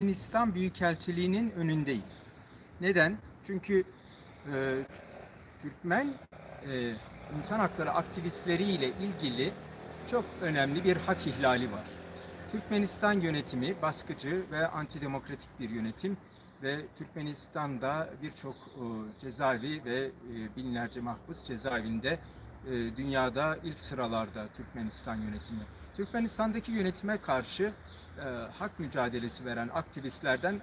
Türkmenistan Büyükelçiliği'nin önündeyim. Neden? Çünkü e, Türkmen insan hakları aktivistleriyle ilgili çok önemli bir hak ihlali var. Türkmenistan yönetimi baskıcı ve antidemokratik bir yönetim ve Türkmenistan'da birçok cezaevi ve binlerce mahpus cezaevinde dünyada ilk sıralarda Türkmenistan yönetimi. Türkmenistan'daki yönetime karşı hak mücadelesi veren aktivistlerden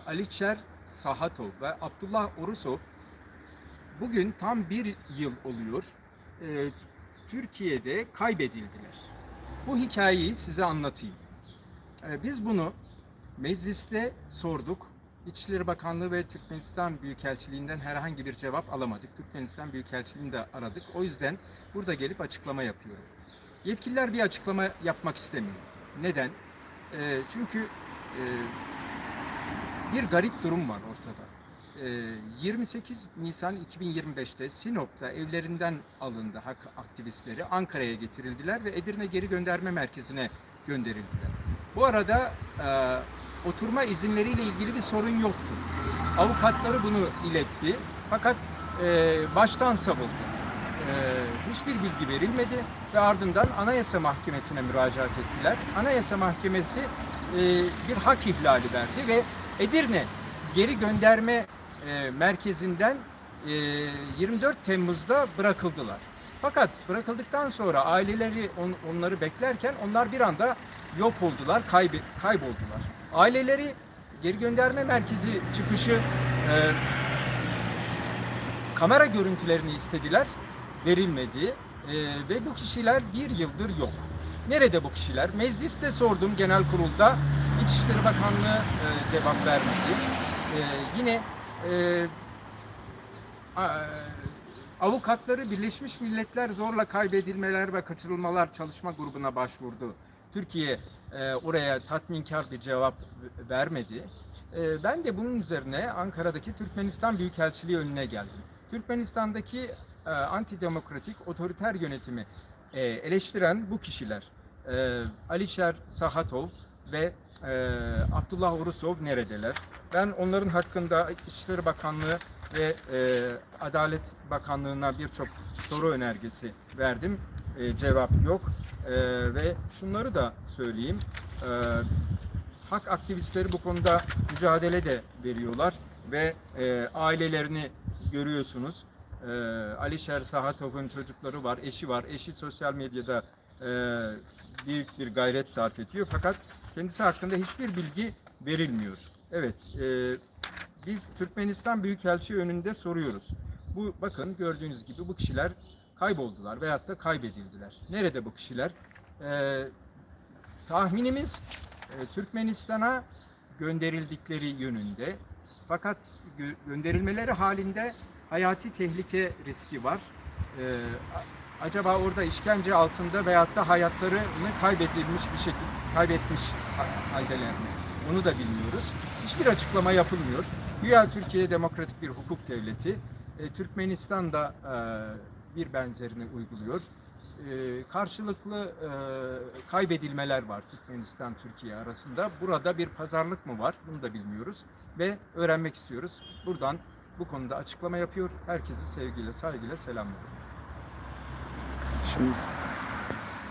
Aliçer Sahatov ve Abdullah Orusov bugün tam bir yıl oluyor. Türkiye'de kaybedildiler. Bu hikayeyi size anlatayım. Biz bunu mecliste sorduk. İçişleri Bakanlığı ve Türkmenistan Büyükelçiliğinden herhangi bir cevap alamadık. Türkmenistan Büyükelçiliğini de aradık. O yüzden burada gelip açıklama yapıyorum. Yetkililer bir açıklama yapmak istemiyor. Neden? Çünkü bir garip durum var ortada. 28 Nisan 2025'te Sinop'ta evlerinden alındı hak aktivistleri. Ankara'ya getirildiler ve Edirne Geri Gönderme Merkezi'ne gönderildiler. Bu arada oturma izinleriyle ilgili bir sorun yoktu. Avukatları bunu iletti. Fakat baştan savundu. Hiçbir bilgi verilmedi ve ardından Anayasa Mahkemesi'ne müracaat ettiler. Anayasa Mahkemesi bir hak ihlali verdi ve Edirne Geri Gönderme Merkezi'nden 24 Temmuz'da bırakıldılar. Fakat bırakıldıktan sonra aileleri onları beklerken onlar bir anda yok oldular, kayboldular. Aileleri Geri Gönderme Merkezi çıkışı kamera görüntülerini istediler, verilmedi ve bu kişiler bir yıldır yok. Nerede bu kişiler? Mecliste sordum genel kurulda, İçişleri Bakanlığı cevap vermedi. Yine avukatları Birleşmiş Milletler Zorla Kaybedilmeler ve Kaçırılmalar Çalışma Grubu'na başvurdu. Türkiye oraya tatminkar bir cevap vermedi. Ben de bunun üzerine Ankara'daki Türkmenistan Büyükelçiliği önüne geldim. Türkmenistan'daki antidemokratik, otoriter yönetimi eleştiren bu kişiler Aliçer Sahatov ve Abdullah Orusov neredeler? Ben onların hakkında İçişleri Bakanlığı ve Adalet Bakanlığı'na birçok soru önergesi verdim. Cevap yok. Ve şunları da söyleyeyim. Hak aktivistleri bu konuda mücadele de veriyorlar ve ailelerini görüyorsunuz. Aliçer Sahatov'un çocukları var, eşi var. Eşi sosyal medyada büyük bir gayret sarf ediyor. Fakat kendisi hakkında hiçbir bilgi verilmiyor. Evet, biz Türkmenistan Büyükelçiliği önünde soruyoruz. Bakın gördüğünüz gibi bu kişiler kayboldular veyahut da kaybedildiler. Nerede bu kişiler? Tahminimiz Türkmenistan'a gönderildikleri yönünde. Fakat gönderilmeleri halinde hayati tehlike riski var. Acaba orada işkence altında veyahut da hayatlarını kaybetmiş haldeler mi? Onu da bilmiyoruz. Hiçbir açıklama yapılmıyor. Güya Türkiye demokratik bir hukuk devleti. Türkmenistan da bir benzerini uyguluyor. Karşılıklı kaybedilmeler var Türkmenistan-Türkiye arasında. Burada bir pazarlık mı var? Bunu da bilmiyoruz ve öğrenmek istiyoruz. Buradan bu konuda açıklama yapıyor. Herkesi sevgiyle, saygıyla selamlıyorum. Şimdi